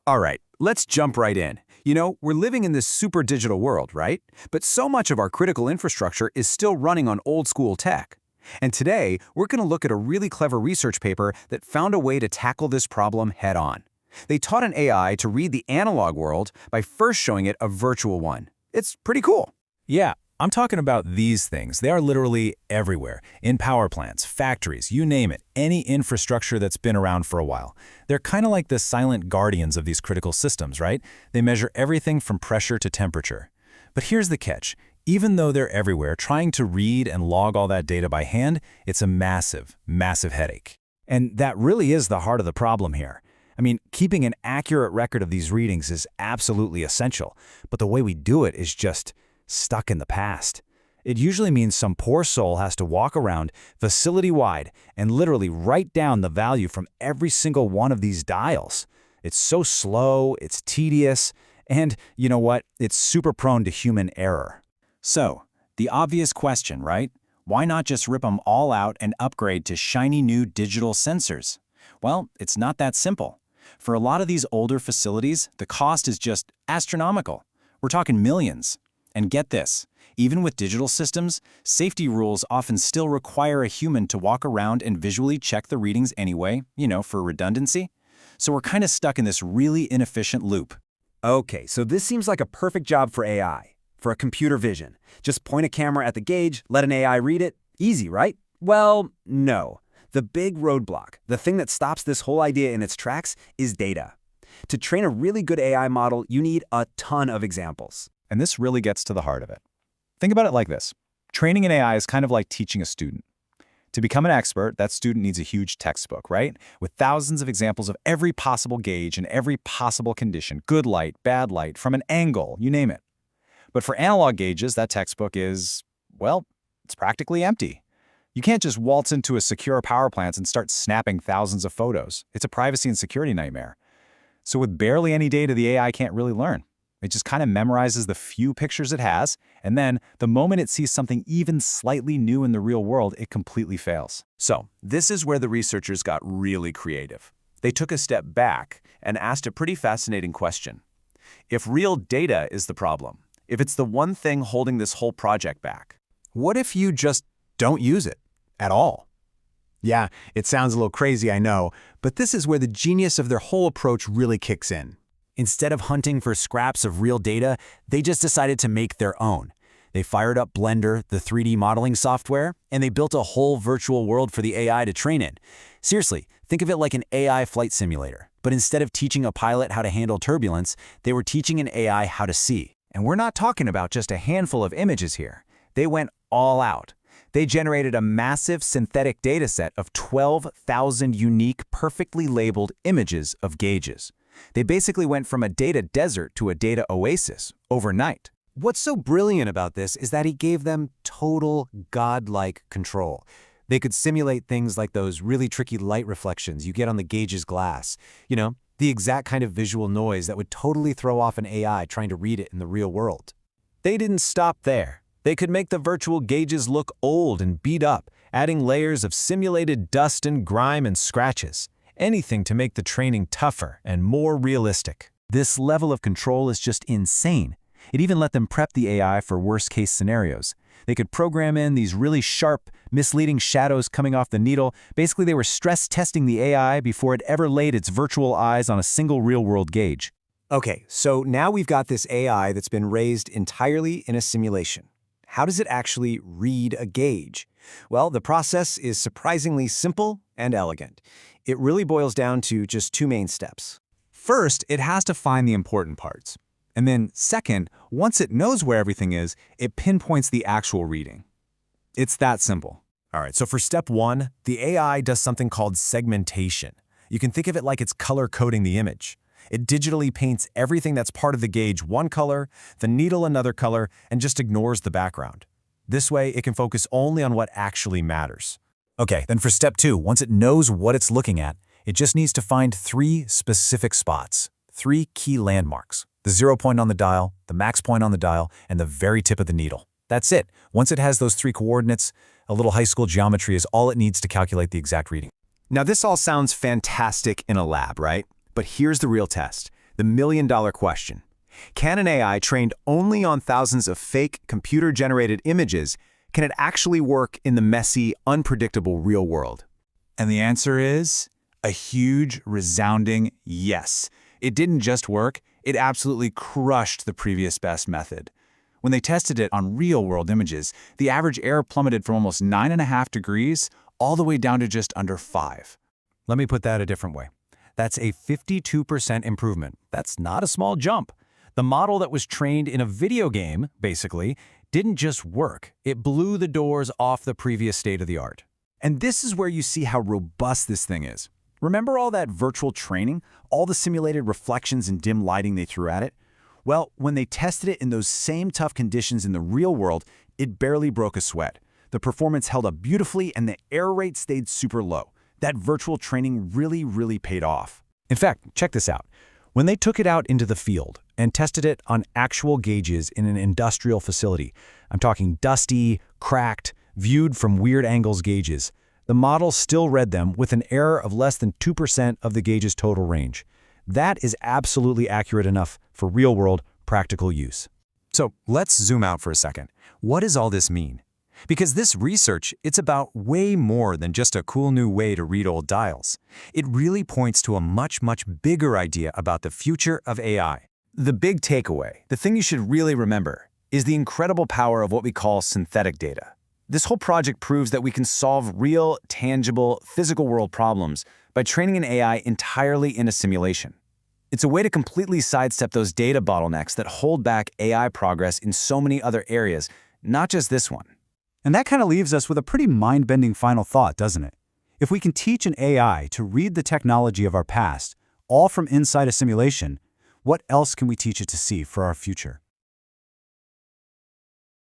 All right, let's jump right in. We're living in this super digital world, right? But so much of our critical infrastructure is still running on old school tech. And today, we're going to look at a really clever research paper that found a way to tackle this problem head on. They taught an AI to read the analog world by first showing it a virtual one. It's pretty cool. Yeah, I'm talking about these things. They are literally everywhere. In power plants, factories, you name it. Any infrastructure that's been around for a while. They're kind of like the silent guardians of these critical systems, right? They measure everything from pressure to temperature. But here's the catch. Even though they're everywhere, trying to read and log all that data by hand, it's a massive, massive headache. And that really is the heart of the problem here. I mean, keeping an accurate record of these readings is absolutely essential, but the way we do it is just stuck in the past. It usually means some poor soul has to walk around facility-wide and literally write down the value from every single one of these dials. It's so slow, it's tedious, and you know what? It's super prone to human error. So, the obvious question, right? Why not just rip them all out and upgrade to shiny new digital sensors? Well, it's not that simple. For a lot of these older facilities, the cost is just astronomical. We're talking millions. And get this, even with digital systems, safety rules often still require a human to walk around and visually check the readings anyway, for redundancy. So we're kind of stuck in this really inefficient loop. Okay, so this seems like a perfect job for AI, for a computer vision. Just point a camera at the gauge, let an AI read it. Easy, right? Well, no. The big roadblock, the thing that stops this whole idea in its tracks, is data. To train a really good AI model, you need a ton of examples. And this really gets to the heart of it. Think about it like this. Training an AI is kind of like teaching a student. To become an expert, that student needs a huge textbook, right? With thousands of examples of every possible gauge and every possible condition, good light, bad light, from an angle, you name it. But for analog gauges, that textbook is, well, it's practically empty. You can't just waltz into a secure power plant and start snapping thousands of photos. It's a privacy and security nightmare. So with barely any data, the AI can't really learn. It just kind of memorizes the few pictures it has, and then the moment it sees something even slightly new in the real world, it completely fails. So, this is where the researchers got really creative. They took a step back and asked a pretty fascinating question. If real data is the problem, if it's the one thing holding this whole project back, What if you just don't use it at all? Yeah, it sounds a little crazy, I know, but this is where the genius of their whole approach really kicks in. Instead of hunting for scraps of real data, they just decided to make their own. They fired up Blender, the 3D modeling software, and they built a whole virtual world for the AI to train in. Seriously, think of it like an AI flight simulator. But instead of teaching a pilot how to handle turbulence, they were teaching an AI how to see. And we're not talking about just a handful of images here. They went all out. They generated a massive synthetic dataset of 12,000 unique, perfectly labeled images of gauges. They basically went from a data desert to a data oasis overnight. What's so brilliant about this is that he gave them total godlike control. They could simulate things like those really tricky light reflections you get on the gauge's glass. The exact kind of visual noise that would totally throw off an AI trying to read it in the real world. They didn't stop there. They could make the virtual gauges look old and beat up, adding layers of simulated dust and grime and scratches. Anything to make the training tougher and more realistic. This level of control is just insane. It even let them prep the AI for worst-case scenarios. They could program in these really sharp, misleading shadows coming off the needle. Basically, they were stress testing the AI before it ever laid its virtual eyes on a single real-world gauge. Okay, so now we've got this AI that's been raised entirely in a simulation. How does it actually read a gauge? Well, the process is surprisingly simple and elegant. It really boils down to just two main steps. First, it has to find the important parts. And then second, once it knows where everything is, it pinpoints the actual reading. It's that simple. all right, so for step one, the AI does something called segmentation. You can think of it like it's color coding the image. It digitally paints everything that's part of the gauge one color, the needle another color, and just ignores the background. This way, it can focus only on what actually matters. Okay, then for step two, once it knows what it's looking at, it just needs to find three specific spots, three key landmarks: the 0 point on the dial, the max point on the dial, and the very tip of the needle. That's it. Once it has those three coordinates, a little high school geometry is all it needs to calculate the exact reading. Now, this all sounds fantastic in a lab, right? But here's the real test. The million-dollar question. Can an AI trained only on thousands of fake, computer-generated images, can it actually work in the messy, unpredictable real world? And the answer is a huge, resounding yes. It didn't just work, it absolutely crushed the previous best method. When they tested it on real-world images, the average error plummeted from almost 9.5 degrees all the way down to just under 5. Let me put that a different way. That's a 52% improvement. That's not a small jump. The model that was trained in a video game, basically, didn't just work. It blew the doors off the previous state of the art. And this is where you see how robust this thing is. Remember all that virtual training, all the simulated reflections and dim lighting they threw at it? Well, when they tested it in those same tough conditions in the real world, it barely broke a sweat. The performance held up beautifully and the error rate stayed super low. That virtual training really paid off. In fact, check this out. When they took it out into the field and tested it on actual gauges in an industrial facility, I'm talking dusty, cracked, viewed from weird angles gauges, the model still read them with an error of less than 2% of the gauge's total range. That is absolutely accurate enough for real-world, practical use. So let's zoom out for a second. What does all this mean? Because this research, it's about way more than just a cool new way to read old dials. It really points to a much bigger idea about the future of AI. The big takeaway, the thing you should really remember, is the incredible power of what we call synthetic data. This whole project proves that we can solve real, tangible, physical world problems by training an AI entirely in a simulation. It's a way to completely sidestep those data bottlenecks that hold back AI progress in so many other areas, not just this one. And that kind of leaves us with a pretty mind-bending final thought, doesn't it? If we can teach an AI to read the technology of our past, all from inside a simulation, what else can we teach it to see for our future?